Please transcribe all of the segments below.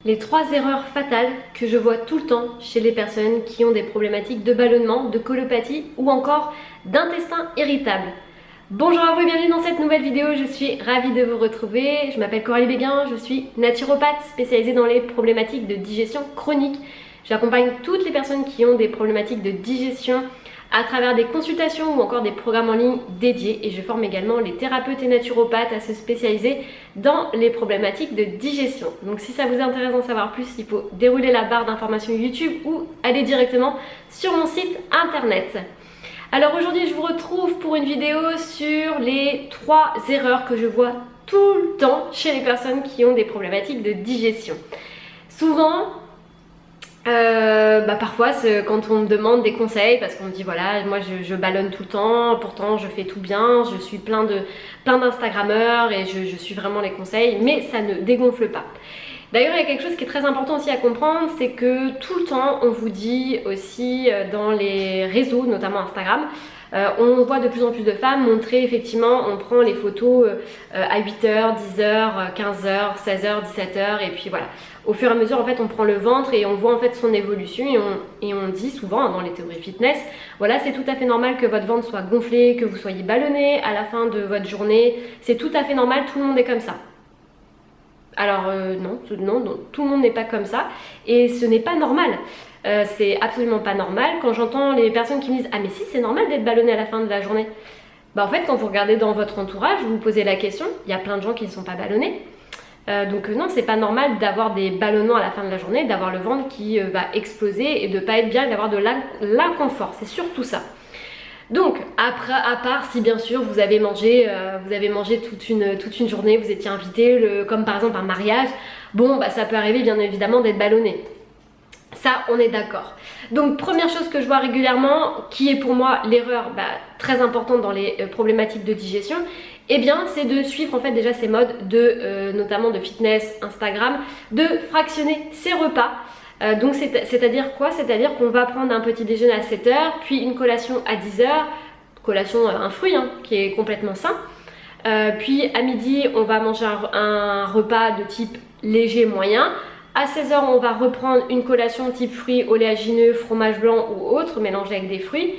Les 3 erreurs fatales que je vois tout le temps chez les personnes qui ont des problématiques de ballonnement, de colopathie ou encore d'intestin irritable. Bonjour à vous et bienvenue dans cette nouvelle vidéo, je suis ravie de vous retrouver. Je m'appelle Coralie Béguin, je suis naturopathe spécialisée dans les problématiques de digestion chronique. J'accompagne toutes les personnes qui ont des problématiques de digestion à travers des consultations ou encore des programmes en ligne dédiés, et je forme également les thérapeutes et naturopathes à se spécialiser dans les problématiques de digestion. Donc si ça vous intéresse d'en savoir plus, il faut dérouler la barre d'informations YouTube ou aller directement sur mon site internet. Alors aujourd'hui je vous retrouve pour une vidéo sur les 3 erreurs que je vois tout le temps chez les personnes qui ont des problématiques de digestion. Souvent, parfois quand on me demande des conseils, parce qu'on me dit voilà, moi je ballonne tout le temps, pourtant je fais tout bien, je suis plein d'instagrammeurs et je suis vraiment les conseils, mais ça ne dégonfle pas. D'ailleurs, il y a quelque chose qui est très important aussi à comprendre, c'est que tout le temps on vous dit aussi dans les réseaux, notamment Instagram, on voit de plus en plus de femmes montrer effectivement, on prend les photos à 8h, 10h, 15h, 16h, 17h et puis voilà. Au fur et à mesure en fait on prend le ventre et on voit en fait son évolution et on dit souvent dans les théories fitness, voilà, c'est tout à fait normal que votre ventre soit gonflé, que vous soyez ballonné à la fin de votre journée, c'est tout à fait normal, tout le monde est comme ça. Alors non, tout le monde n'est pas comme ça et ce n'est pas normal. C'est absolument pas normal. Quand j'entends les personnes qui me disent ah mais si, c'est normal d'être ballonné à la fin de la journée, en fait quand vous regardez dans votre entourage, vous vous posez la question, il y a plein de gens qui ne sont pas ballonnés. Donc non, c'est pas normal d'avoir des ballonnements à la fin de la journée, d'avoir le ventre qui va exploser et de pas être bien et d'avoir de l'inconfort, c'est surtout ça. Donc après, à part si bien sûr vous avez mangé toute une journée, vous étiez invité, comme par exemple un mariage, bon ça peut arriver bien évidemment d'être ballonné. Ça, on est d'accord. Donc première chose que je vois régulièrement, qui est pour moi l'erreur très importante dans les problématiques de digestion, eh bien c'est de suivre en fait déjà ces modes notamment de fitness, Instagram, de fractionner ses repas. Donc c'est-à-dire quoi? C'est-à-dire qu'on va prendre un petit déjeuner à 7h, puis une collation à 10h, collation un fruit qui est complètement sain. Puis à midi on va manger un repas de type léger moyen. À 16h on va reprendre une collation type fruits oléagineux, fromage blanc ou autre mélangé avec des fruits.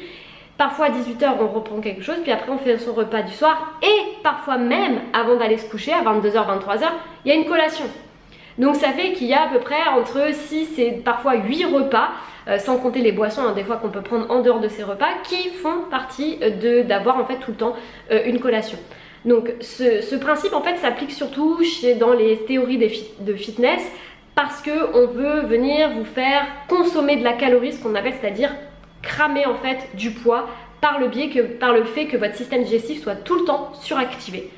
Parfois à 18h on reprend quelque chose, puis après on fait son repas du soir et parfois même avant d'aller se coucher à 22h, 23h, il y a une collation. Donc ça fait qu'il y a à peu près entre 6 et parfois 8 repas, sans compter les boissons des fois qu'on peut prendre en dehors de ces repas, qui font partie d'avoir en fait tout le temps une collation. Donc ce principe en fait s'applique surtout dans les théories de fitness, parce qu'on veut venir vous faire consommer de la calorie, ce qu'on appelle, c'est-à-dire cramer en fait du poids par le fait que votre système digestif soit tout le temps suractivé.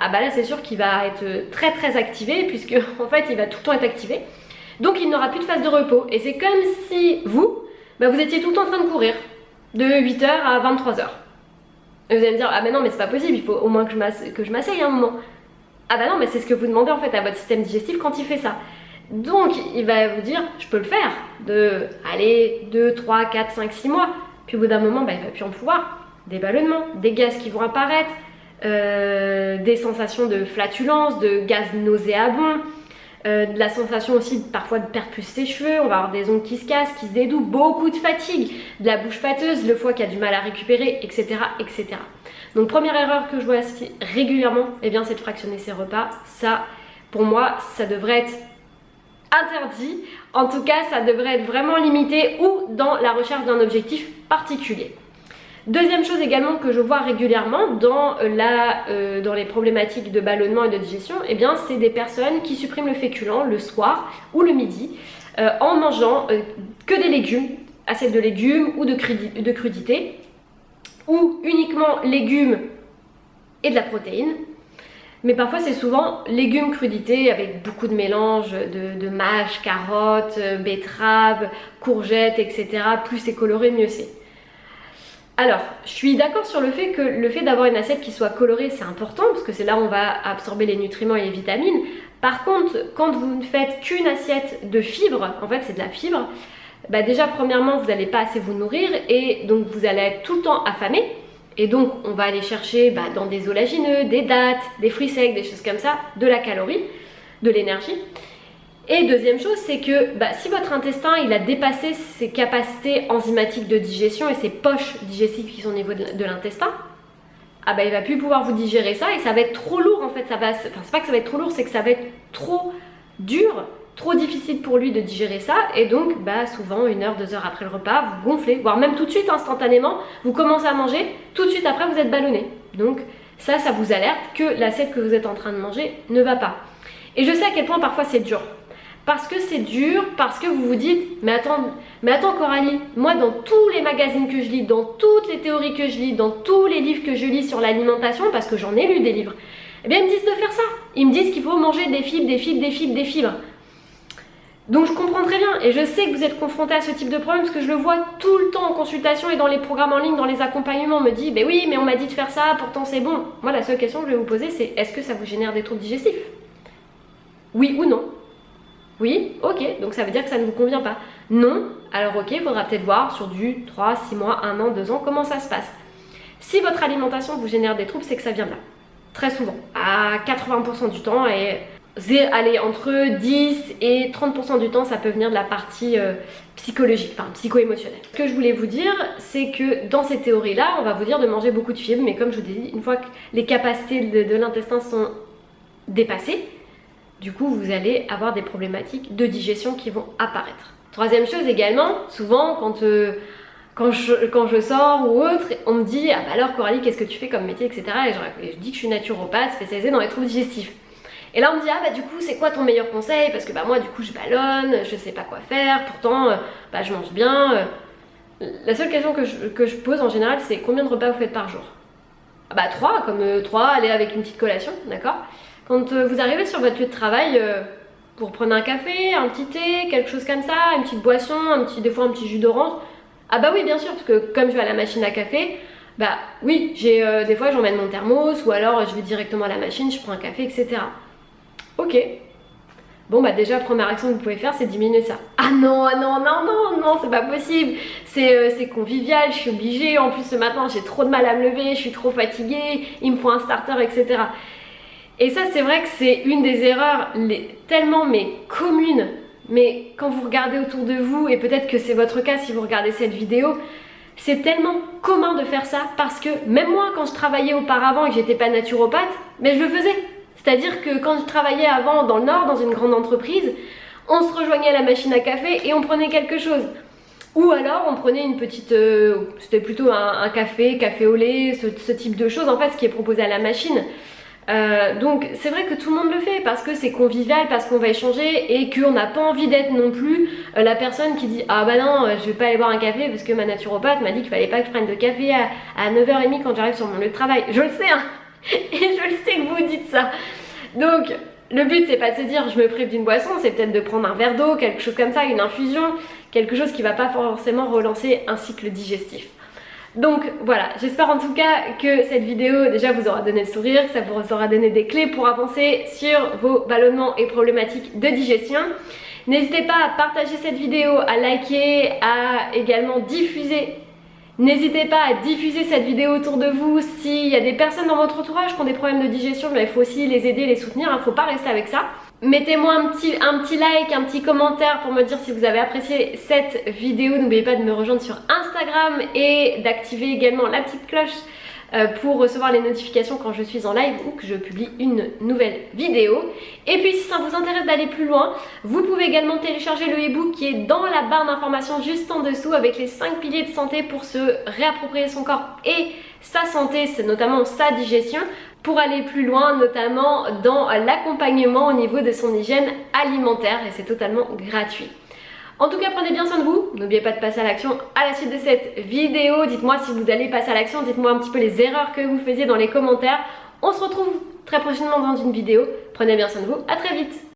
Ah là c'est sûr qu'il va être très très activé, puisque en fait il va tout le temps être activé, donc il n'aura plus de phase de repos, et c'est comme si vous étiez tout le temps en train de courir de 8h à 23h. Et vous allez me dire ah mais non mais c'est pas possible, il faut au moins que je m'asseye un moment. Ah non, mais c'est ce que vous demandez en fait à votre système digestif quand il fait ça. Donc il va vous dire je peux le faire de 2, 3, 4, 5, 6 mois, puis au bout d'un moment il va plus en pouvoir. Des ballonnements, des gaz qui vont apparaître, des sensations de flatulence, de gaz nauséabond, de la sensation aussi parfois de perdre plus ses cheveux, on va avoir des ongles qui se cassent, qui se dédoublent, beaucoup de fatigue, de la bouche pâteuse, le foie qui a du mal à récupérer, etc. etc. Donc première erreur que je vois régulièrement, c'est de fractionner ses repas. Ça, pour moi, ça devrait être interdit. En tout cas, ça devrait être vraiment limité ou dans la recherche d'un objectif particulier. Deuxième chose également que je vois régulièrement dans les problématiques de ballonnement et de digestion, c'est des personnes qui suppriment le féculent le soir ou le midi en mangeant que des légumes, assiette de légumes ou de crudités, ou uniquement légumes et de la protéine. Mais parfois c'est souvent légumes crudités avec beaucoup de mélange de mâches, carottes, betteraves, courgettes, etc. Plus c'est coloré, mieux c'est. Alors, je suis d'accord sur le fait d'avoir une assiette qui soit colorée, c'est important, parce que c'est là où on va absorber les nutriments et les vitamines. Par contre, quand vous ne faites qu'une assiette de fibres, en fait c'est de la fibre, déjà premièrement vous n'allez pas assez vous nourrir et donc vous allez être tout le temps affamé. Et donc on va aller chercher dans des oléagineux, des dattes, des fruits secs, des choses comme ça, de la calorie, de l'énergie. Et deuxième chose, c'est que si votre intestin il a dépassé ses capacités enzymatiques de digestion et ses poches digestives qui sont au niveau de l'intestin, il va plus pouvoir vous digérer ça et ça va être trop lourd en fait. C'est pas que ça va être trop lourd, c'est que ça va être trop dur, trop difficile pour lui de digérer ça. Et donc souvent 1 heure, 2 heures après le repas, vous gonflez, voire même tout de suite instantanément, vous commencez à manger, tout de suite après vous êtes ballonné. Donc ça vous alerte que l'assiette que vous êtes en train de manger ne va pas. Et je sais à quel point parfois c'est dur. Parce que c'est dur, parce que vous vous dites mais attends Coralie, moi dans tous les magazines que je lis, dans toutes les théories que je lis, dans tous les livres que je lis sur l'alimentation, parce que j'en ai lu des livres, eh bien ils me disent de faire ça. Ils me disent qu'il faut manger des fibres, des fibres, des fibres, des fibres. Donc je comprends très bien et je sais que vous êtes confronté à ce type de problème parce que je le vois tout le temps en consultation et dans les programmes en ligne, dans les accompagnements. On me dit oui mais on m'a dit de faire ça, pourtant c'est bon. Moi la seule question que je vais vous poser c'est est-ce que ça vous génère des troubles digestifs? Oui ou non? Oui, ok, donc ça veut dire que ça ne vous convient pas. Non, alors ok, il faudra peut-être voir sur du 3, 6 mois, 1 an, 2 ans, comment ça se passe. Si votre alimentation vous génère des troubles, c'est que ça vient de là. Très souvent, à 80% du temps, et allez, entre 10 et 30% du temps, ça peut venir de la partie psychologique, enfin psycho-émotionnelle. Ce que je voulais vous dire, c'est que dans ces théories-là, on va vous dire de manger beaucoup de fibres, mais comme je vous ai dit, une fois que les capacités de l'intestin sont dépassées, du coup, vous allez avoir des problématiques de digestion qui vont apparaître. Troisième chose également, souvent quand je sors ou autre, on me dit ah alors Coralie, qu'est-ce que tu fais comme métier, etc. Et je dis que je suis naturopathe spécialisée dans les troubles digestifs. Et là on me dit du coup c'est quoi ton meilleur conseil, parce que moi du coup je ballonne, je sais pas quoi faire, pourtant je mange bien. La seule question que je pose en général c'est combien de repas vous faites par jour? 3, comme 3, aller avec une petite collation, d'accord? Quand vous arrivez sur votre lieu de travail, vous reprenez un café, un petit thé, quelque chose comme ça, une petite boisson, des fois un petit jus d'orange. Oui bien sûr, parce que comme je vais à la machine à café, oui, des fois j'emmène mon thermos ou alors je vais directement à la machine, je prends un café, etc. Ok. Bon déjà première action que vous pouvez faire c'est diminuer ça. Non, c'est pas possible, c'est convivial, je suis obligée, en plus ce matin j'ai trop de mal à me lever, je suis trop fatiguée, il me faut un starter, etc. Et ça c'est vrai que c'est une des erreurs tellement communes, mais quand vous regardez autour de vous, et peut-être que c'est votre cas si vous regardez cette vidéo, c'est tellement commun de faire ça parce que même moi quand je travaillais auparavant et que j'étais pas naturopathe, mais je le faisais. C'est-à-dire que quand je travaillais avant dans le Nord, dans une grande entreprise, on se rejoignait à la machine à café et on prenait quelque chose. Ou alors on prenait une petite, c'était plutôt un café au lait, ce type de choses en fait, ce qui est proposé à la machine. Donc c'est vrai que tout le monde le fait parce que c'est convivial, parce qu'on va échanger et qu'on n'a pas envie d'être non plus la personne qui dit non je vais pas aller boire un café parce que ma naturopathe m'a dit qu'il fallait pas que je prenne de café à 9h30 quand j'arrive sur mon lieu de travail. Je le sais hein, et je le sais que vous dites ça. Donc le but c'est pas de se dire je me prive d'une boisson, c'est peut-être de prendre un verre d'eau, quelque chose comme ça, une infusion, quelque chose qui va pas forcément relancer un cycle digestif. Donc voilà, j'espère en tout cas que cette vidéo déjà vous aura donné le sourire, que ça vous aura donné des clés pour avancer sur vos ballonnements et problématiques de digestion. N'hésitez pas à partager cette vidéo, à liker, à également diffuser. N'hésitez pas à diffuser cette vidéo autour de vous. S'il y a des personnes dans votre entourage qui ont des problèmes de digestion, il faut aussi les aider, les soutenir, il ne faut pas rester avec ça. Mettez-moi un petit like, un petit commentaire pour me dire si vous avez apprécié cette vidéo. N'oubliez pas de me rejoindre sur Instagram et d'activer également la petite cloche pour recevoir les notifications quand je suis en live ou que je publie une nouvelle vidéo. Et puis si ça vous intéresse d'aller plus loin, vous pouvez également télécharger le e-book qui est dans la barre d'informations juste en dessous avec les 5 piliers de santé pour se réapproprier son corps et sa santé, c'est notamment sa digestion, pour aller plus loin, notamment dans l'accompagnement au niveau de son hygiène alimentaire, et c'est totalement gratuit. En tout cas, prenez bien soin de vous, n'oubliez pas de passer à l'action à la suite de cette vidéo. Dites-moi si vous allez passer à l'action, dites-moi un petit peu les erreurs que vous faisiez dans les commentaires. On se retrouve très prochainement dans une vidéo. Prenez bien soin de vous, à très vite.